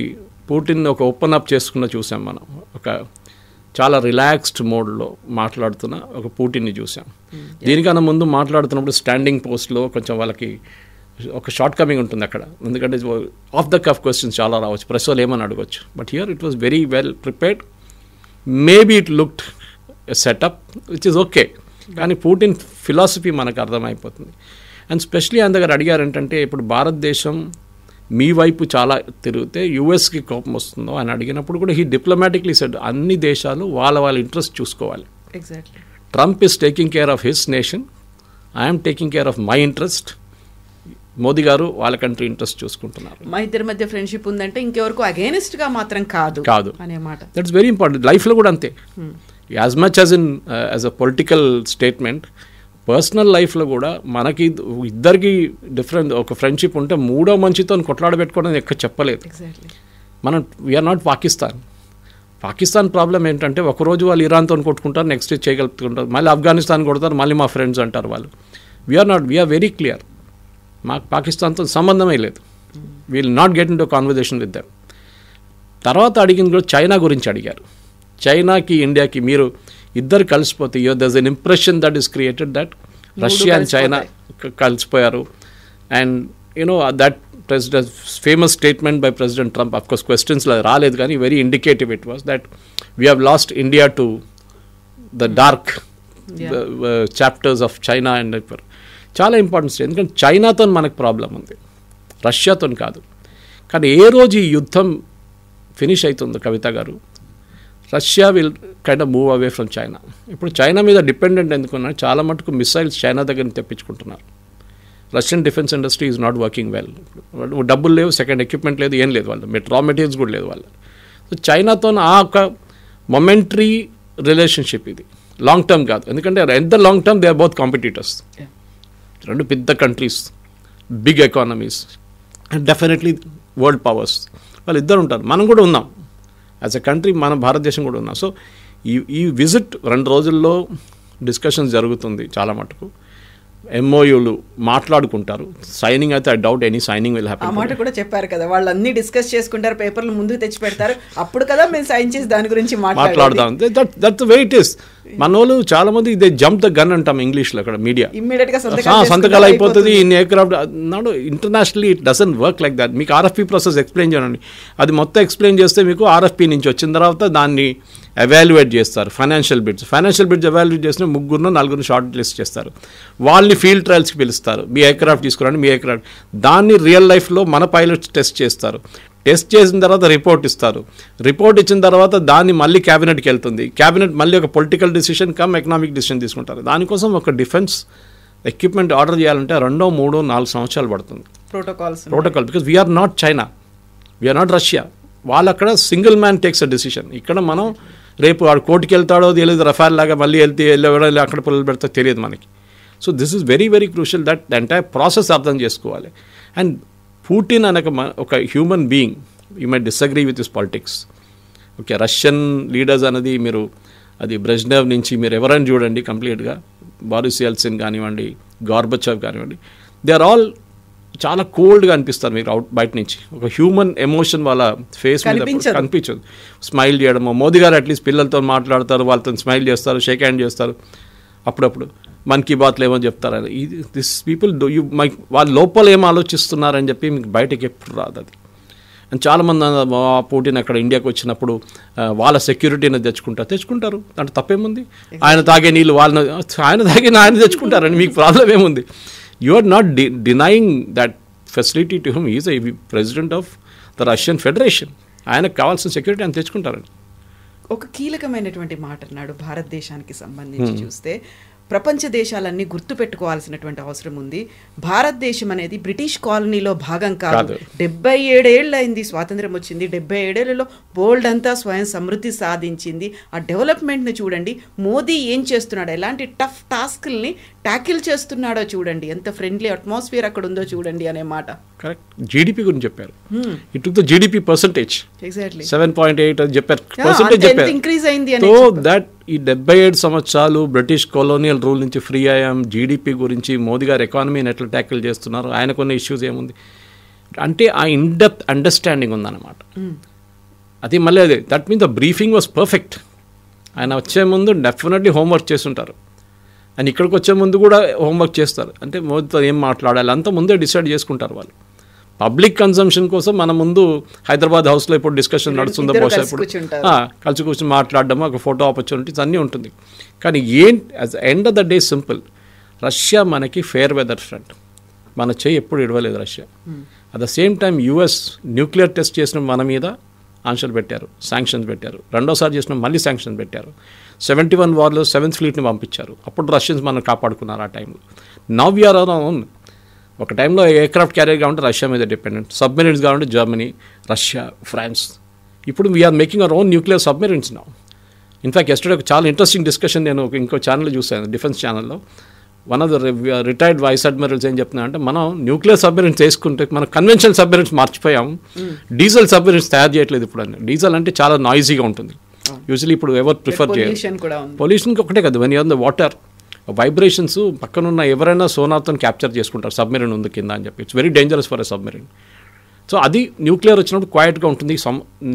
పుటిన్ ఒక ఓపెన్ అప్ చేసుకున్న చూసాం మనం. ఒక చాలా రిలాక్స్డ్ మోడ్లో మాట్లాడుతున్న ఒక పుటిన్ని చూసాం. దీనికన్నా ముందు మాట్లాడుతున్నప్పుడు స్టాండింగ్ పోస్ట్లో కొంచెం వాళ్ళకి ఒక షార్ట్ కమింగ్ ఉంటుంది అక్కడ, ఎందుకంటే ఆఫ్ ద కఫ్ క్వశ్చన్స్ చాలా రావచ్చు, ప్రెస్ వాళ్ళు ఏమని అడగవచ్చు. But here it was very well prepared. Maybe it looked setup which is okay, కానీ పుటిన్ ఫిలాసఫీ మనకు అర్థమైపోతుంది. అండ్ స్పెషలీ ఆయన దగ్గర అడిగారు ఏంటంటే, ఇప్పుడు భారతదేశం మీ వైపు చాలా తిరిగితే యూఎస్కి కోపం వస్తుందో అని అడిగినప్పుడు కూడా హీ డిప్లొమాటిక్లీ సెడ్ అన్ని దేశాలు వాళ్ళ ఇంట్రెస్ట్ చూసుకోవాలి. Exactly. Trump is taking care of his nation, I'm taking care of my interest. Modi గారు వాళ్ళ కంట్రీ ఇంట్రెస్ట్ చూసుకుంటున్నారు. మా ఇద్దరి మధ్య ఫ్రెండ్షిప్ ఉందంటే ఇంకెవరకు అగేనిస్ట్గా మాత్రం కాదు అనే మాట. That's very important. లైఫ్లో కూడా అంతే. As much as in as a political statement, personal లైఫ్లో కూడా మనకి ఇద్దరికి డిఫరెంట్ ఒక ఫ్రెండ్షిప్ ఉంటే మూడో మంచితో కొట్లాడబెట్టుకోవడం ఎక్కడ చెప్పలేదు. మనం వీఆర్ నాట్ పాకిస్తాన్ ప్రాబ్లం ఏంటంటే ఒకరోజు వాళ్ళు ఇరాన్తో కొట్టుకుంటారు, నెక్స్ట్ డే చేయగలుగుతుంటారు, మళ్ళీ ఆఫ్ఘనిస్తాన్ కొడతారు, మళ్ళీ మా ఫ్రెండ్స్ అంటారు వాళ్ళు. వీఆర్ వెరీ క్లియర్, మాకు పాకిస్తాన్తో సంబంధమే లేదు. Will not get in to conversation with them. తర్వాత అడిగింది కూడా చైనా గురించి అడిగారు. చైనాకి ఇండియాకి మీరు ఇద్దరు కలిసిపోతే there's an impression that is created that Russia and China కలిసిపోయారు. And you know that president famous statement by president Trump, of course క్వశ్చన్స్లో రాలేదు కానీ very indicative it was that we have lost India to the dark chapters of China and చాలా importance. ఎందుకంటే చైనాతో మనకు problem ఉంది, రష్యాతో కాదు. కానీ ఏ రోజు ఈ యుద్ధం ఫినిష్ అవుతుందో కవిత గారు, Russia will kind of move away from China. ఇప్పుడు చైనా మీద డిపెండెంట్ ఎందుకున్నారు, చాలా మటుకు మిసైల్స్ చైనా దగ్గర తెప్పించుకుంటున్నారు. Russian defence industry is not working well. డబ్బులు లేవు, సెకండ్ ఎక్విప్మెంట్ లేదు, ఏం లేదు వాళ్ళు, రా మెటీరియల్స్ కూడా లేదు వాళ్ళు. సో చైనాతో ఆ ఒక మొమెంటరీ రిలేషన్షిప్ ఇది, లాంగ్ టర్మ్ కాదు. ఎందుకంటే at the long term they are both competitors. రెండు పెద్ద countries, big economies, and definitely world powers, వాళ్ళు ఇద్దరు ఉంటారు. మనం కూడా ఉన్నాం యాజ్ ఎ కంట్రీ, మన భారతదేశం కూడా ఉన్నాం. సో ఈ విజిట్ 2 రోజుల్లో డిస్కషన్స్ జరుగుతుంది చాలా మటుకు. ఎంఓయూలు మాట్లాడుకుంటారు. సైనింగ్ అయితే I doubt any signing will happen. ఆ మాట కూడా చెప్పారు కదా, వాళ్ళు అన్ని డిస్కస్ చేసుకుంటారు, పేపర్లు ముందుకు తెచ్చి పెడతారు, అప్పుడు కదా మేము సైన్ చేసి దాని గురించి మాట్లాడదాం. That's way it is. మన వాళ్ళు చాలా మంది ఇదే జంప్ ద గన్ అంటాం ఇంగ్లీష్లో, అక్కడ మీడియా ఇమ్మీడియట్ గా సంతకాలు అయిపోతుంది. ఇన్ ఎయిర్క్రాఫ్ట్ నాడు internationally it doesn't work like that. మీకు ఆర్ఎఫ్పీ ప్రాసెస్ ఎక్స్ప్లెయిన్ చేయండి, అది మొత్తం ఎక్స్ప్లెయిన్ చేస్తే మీకు ఆర్ఎఫ్పీ నుంచి వచ్చిన తర్వాత దాన్ని ఎవాల్యుయేట్ చేస్తారు. ఫైనాన్షియల్ బిడ్స్ ఎవాల్యుయేట్ చేసిన 3-4 షార్ట్ లిస్ట్ చేస్తారు. వాళ్ళని ఫీల్డ్ ట్రయల్స్కి పిలుస్తారు. మీ ఎయిర్క్రాఫ్ట్ తీసుకురండి, మీ ఎయిర్క్రాఫ్ట్ దాన్ని రియల్ లైఫ్లో మన పైలట్స్ టెస్ట్ చేస్తారు. టెస్ట్ చేసిన తర్వాత రిపోర్ట్ ఇస్తారు. రిపోర్ట్ ఇచ్చిన తర్వాత దాన్ని మళ్ళీ క్యాబినెట్కి వెళ్తుంది. క్యాబినెట్ మళ్ళీ ఒక political decision come economic decision తీసుకుంటారు. దానికోసం ఒక డిఫెన్స్ ఎక్విప్మెంట్ ఆర్డర్ చేయాలంటే 2, 3, 4 సంవత్సరాలు పడుతుంది. Protocol because we're not China, we're not Russia. వాళ్ళు అక్కడ single man takes a decision. ఇక్కడ మనం రేపు వాడు కోర్టుకి వెళ్తాడో తెలియదు, రఫాల్ లాగా మళ్ళీ వెళ్ళి అక్కడ పిల్లలు పెడతా తెలియదు మనకి. So this is very very crucial that the entire process అర్థం చేసుకోవాలి. అండ్ పుటిన్ అనక ఒక human being, you my disagree with his politics. Okay, Russian leaders అనేది మీరు అది బ్రెజ్నెవ్ నుంచి మీరు ఎవరైనా చూడండి కంప్లీట్గా, బారిస్ ఎల్సిన్ కానివ్వండి, గార్బచేవ్ కానివ్వండి, దే ఆర్ ఆల్ చాలా కోల్డ్గా అనిపిస్తారు మీకు బయట నుంచి. ఒక హ్యూమన్ ఎమోషన్ వాళ్ళ ఫేస్ మీద కనిపించదు. స్మైల్ చేయడము, మోదీ గారు అట్లీస్ట్ పిల్లలతో మాట్లాడతారు, వాళ్ళతో స్మైల్ చేస్తారు, షేక్ హ్యాండ్ చేస్తారు, అప్పుడప్పుడు మన్ కీ బాత్లో ఏమో చెప్తారు. దిస్ పీపుల్ వాళ్ళ లోపల ఏం ఆలోచిస్తున్నారని చెప్పి మీకు బయటకి ఎప్పుడు రాదు అది. అండ్ చాలామంది పుటిన్ అక్కడ ఇండియాకి వచ్చినప్పుడు వాళ్ళ సెక్యూరిటీని తెచ్చుకుంటారు, దాంట్లో తప్పేముంది? ఆయన తాగే నీళ్ళు ఆయన తెచ్చుకుంటారని మీకు ప్రాబ్లం ఏముంది? You are not denying that facility to him. Is a president of the Russian federation. ఆయనకు కావాల్సిన సెక్యూరిటీ ఆయన తెచ్చుకుంటారని. ఒక కీలకమైనటువంటి మాట అన్నాడు. భారతదేశానికి సంబంధించి చూస్తే ప్రపంచ దేశాలన్నీ గుర్తుపెట్టుకోవాల్సినటువంటి అవసరం ఉంది. భారతదేశం అనేది బ్రిటిష్ కాలనీలో భాగం కాదు. 77 ఏళ్ళు అయింది స్వాతంత్రం వచ్చింది. 77 ఏళ్లలో బోల్డ్ అంతా స్వయం సమృద్ధి సాధించింది. ఆ డెవలప్మెంట్ని చూడండి. మోదీ ఏం చేస్తున్నాడు, ఎలాంటి టఫ్ టాస్క్ల్ని ట్యాకిల్ చేస్తున్నాడో చూడండి, ఎంత ఫ్రెండ్లీ అట్మాస్ఫియర్ అక్కడ ఉందో చూడండి అనే మాట. కరెక్ట్. జీడిపి గురించి చెప్పారు. It the GDP percentage exactly 7.8 అని చెప్పారు, పర్సంటేజ్ చెప్పారు. ఇంక్రీజ్ అయింది. సో దట్ ఈ 77 సంవత్సరాలు బ్రిటిష్ కొలోనియల్ రూల్ నుంచి ఫ్రీ అయ్యాం. జీడిపి గురించి మోదీ గారు ఎకానమీని ఎట్లా ట్యాకిల్ చేస్తున్నారు, ఆయన కొన్ని ఇష్యూస్ ఏముంది అంటే ఆ ఇన్డెప్త్ అండర్స్టాండింగ్ ఉందన్నమాట. అది మళ్ళీ అదే that means the briefing was perfect. ఆయన వచ్చే ముందు డెఫినెట్లీ హోంవర్క్ చేస్తుంటారు, అండ్ ఇక్కడికి వచ్చే ముందు కూడా హోంవర్క్ చేస్తారు. అంటే మోదీతో ఏం మాట్లాడాలి అంతా ముందే డిసైడ్ చేసుకుంటారు వాళ్ళు. పబ్లిక్ కన్సంప్షన్ కోసం మన ముందు హైదరాబాద్ హౌస్లో ఇప్పుడు డిస్కషన్ నడుస్తుందో బహుశా ఇప్పుడు కలిసి కూర్చొని మాట్లాడడం, ఒక ఫోటో ఆపర్చునిటీస్ అన్నీ ఉంటుంది. కానీ as end of the day simple, Russia మనకి ఫేర్ వెదర్ ఫ్రెండ్. మన చేయి ఎప్పుడు ఇడవలేదు Russia. At the same time US nuclear test చేసిన మన మీద ఆంక్షలు పెట్టారు, శాంక్షన్స్ పెట్టారు. రెండోసారి చేసిన మళ్ళీ శాంక్షన్ పెట్టారు. 71 వార్లో 7th ఫ్లీట్ని పంపించారు. అప్పుడు రష్యన్స్ మనం కాపాడుకున్నారు ఆ టైంలో. Now we're our own. ఒక టైంలో ఎయిర్క్రాఫ్ట్ క్యారియర్ కావాలంటే రష్యా మీద డిపెండెంట్, సబ్మెరీన్స్ కావాలంటే జర్మనీ, రష్యా, ఫ్రాన్స్. ఇప్పుడు we're making our own nuclear submarines now. In fact yesterday ఒక చాలా ఇంట్రెస్టింగ్ డిస్కషన్ నేను ఇంకో ఛానల్లో చూశాను, డిఫెన్స్ ఛానల్లో. One of the retired vice admirals ఏం చెప్తున్నా అంటే, మనం న్యూక్లియర్ సబ్మెరీన్స్ వేసుకుంటే మనం కన్వెన్షనల్ సబ్మెరీన్స్ మర్చిపోయాం, డీజిల్ సబ్మెరీన్స్ తయారు చేయట్లేదు ఇప్పుడు అని. డీజిల్ అంటే చాలా నాయిజీగా ఉంటుంది. యూజువల్లీ ఇప్పుడు ఎవరు ప్రిఫర్ చేయరు. పొల్యూషన్కి ఒకటే కదా, when you're the water vibrations పక్కనున్న ఎవరైనా సోనార్తో క్యాప్చర్ చేసుకుంటారు సబ్మెరీన్ ఉంది కింద అని చెప్పి. It's very dangerous for a submarine. So అది న్యూక్లియర్ వచ్చినప్పుడు క్వైట్గా ఉంటుంది.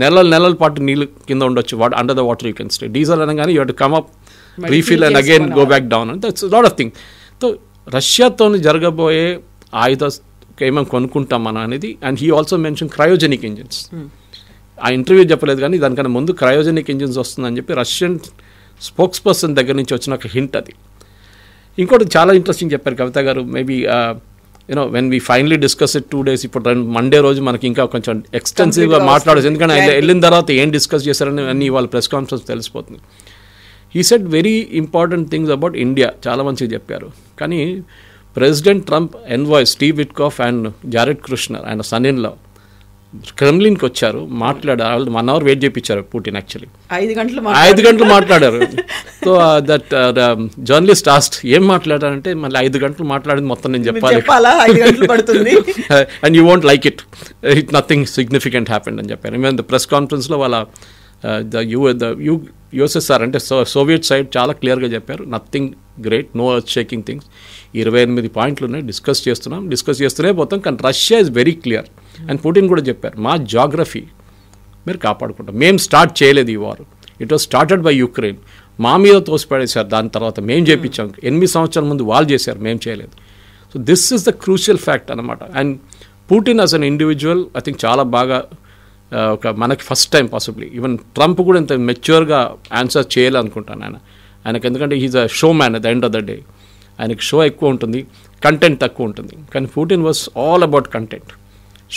నెలల పాటు నీళ్ళు కింద ఉండొచ్చు, under the water you can stay. Diesel అనగానే you have to come up, refill and again go back down. And that's lot of thing. So రష్యాతో జరగబోయే ఏమేమి కొనుక్కుంటాం మనం అనేది. And he also mention cryogenic engines. ఆ ఇంటర్వ్యూ చెప్పలేదు కానీ దానికన్నా ముందు క్రయోజెనిక్ ఇంజిన్స్ వస్తుందని చెప్పి రష్యన్ స్పోక్స్ పర్సన్ దగ్గర నుంచి వచ్చిన ఒక హింట్ అది. ఇంకోటి చాలా ఇంట్రెస్టింగ్ చెప్పారు కవిత గారు. Maybe you know when we finally discuss it 2 days, ఇప్పుడు మండే రోజు మనకి ఇంకా కొంచెం ఎక్స్టెన్సివ్గా మాట్లాడచ్చు, ఎందుకంటే ఆయన వెళ్ళిన తర్వాత ఏం డిస్కస్ చేశారని అన్ని వాళ్ళ ప్రెస్ కాన్ఫరెన్స్ తెలిసిపోతుంది. He said very important things about India, చాలా మంచిగా చెప్పారు. కానీ president Trump envoy Steve Witkoff and Jared Kushner, ఆయన సన్ ఇన్ లా, క్రెమ్లిన్కి వచ్చారు, మాట్లాడారు. 1 hour వెయిట్ చేయించారు పుటిన్. యాక్చువల్లీ 5 గంటలు మాట్లాడారు. సో దట్ జర్నలిస్ట్ ఆస్ట్ ఏం మాట్లాడారంటే, మళ్ళీ 5 గంటలు మాట్లాడింది మొత్తం నేను చెప్పాలి, and you won't like it, nothing significant happened అని చెప్పారు. ఈవెన్ ద ప్రెస్ కాన్ఫరెన్స్లో వాళ్ళ యుఎస్ఎస్ఆర్ అంటే సోవియట్ సైడ్ చాలా క్లియర్గా చెప్పారు, nothing great, no earth shaking things. 28 పాయింట్లు ఉన్నాయి, డిస్కస్ చేస్తూనే పోతాం. కానీ Russia is very clear. And Putin కూడా చెప్పారు, మా జాగ్రఫీ మీరు కాపాడుకుంటాం, మేము స్టార్ట్ చేయలేదు ఈ war, it was started by Ukraine. మా మీద తోసిపడేశారు, దాని తర్వాత మేము చేయించాం. 8 సంవత్సరాల ముందు వాళ్ళు చేశారు, మేము చేయలేదు. So this is the crucial fact అనమాట. And Putin as an individual I think చాలా బాగా ఒక మనకి first time possibly even Trump కూడా ఇంత మెచ్యూర్గా ఆన్సర్ చేయాలనుకుంటాను ఆయనకు. ఎందుకంటే he's a showman at the end of the day. ఆయనకి షో ఎక్కువ ఉంటుంది, కంటెంట్ తక్కువ ఉంటుంది. కానీ Putin was all about content.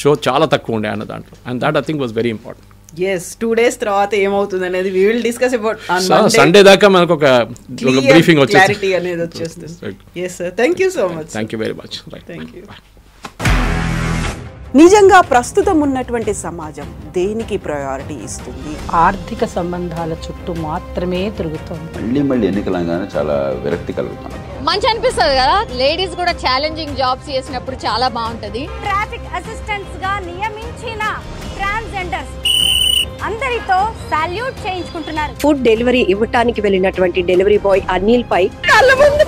Show చాలా తక్కువ ఉండే ఆయన దాంట్లో. And that I think was very important. yes 2 days తర్వాత ఏమవుతుంది అనేది we will discuss about on Monday. Sunday దాకా మనకు ఒక బ్రీఫింగ్ వచ్చేస్తుంది, క్లారిటీ అనేది వచ్చేస్తుంది. yes sir, thank you so much. Thank you very much. Right. Thank you. Bye. నిజంగా ప్రస్తుతం ఉన్నటువంటి సమాజం దేనికి ప్రయారిటీ ఇస్తుంది? ఆర్థిక సంబంధాల చుట్టూ మాత్రమే తిరుగుతోంది. మళ్ళీ ఎన్నికలంగానే చాలా విరక్తి కలుగుతాం. మంచి అనిపిస్తుంది కదా, లేడీస్ కూడా ఛాలెంజింగ్ జాబ్స్ చేసినప్పుడు చాలా బాగుంటది. ట్రాఫిక్ అసిస్టెంట్స్ గా నియమించిన ట్రాన్స్జెండర్స్ అందరితో సాల్యూట్ చేయించుకుంటున్నారు. ఫుడ్ డెలివరీ ఇవ్వటానికి వెళ్ళినటువంటి డెలివరీ బాయ్ అనిల్ పై కళ్ళ ముందు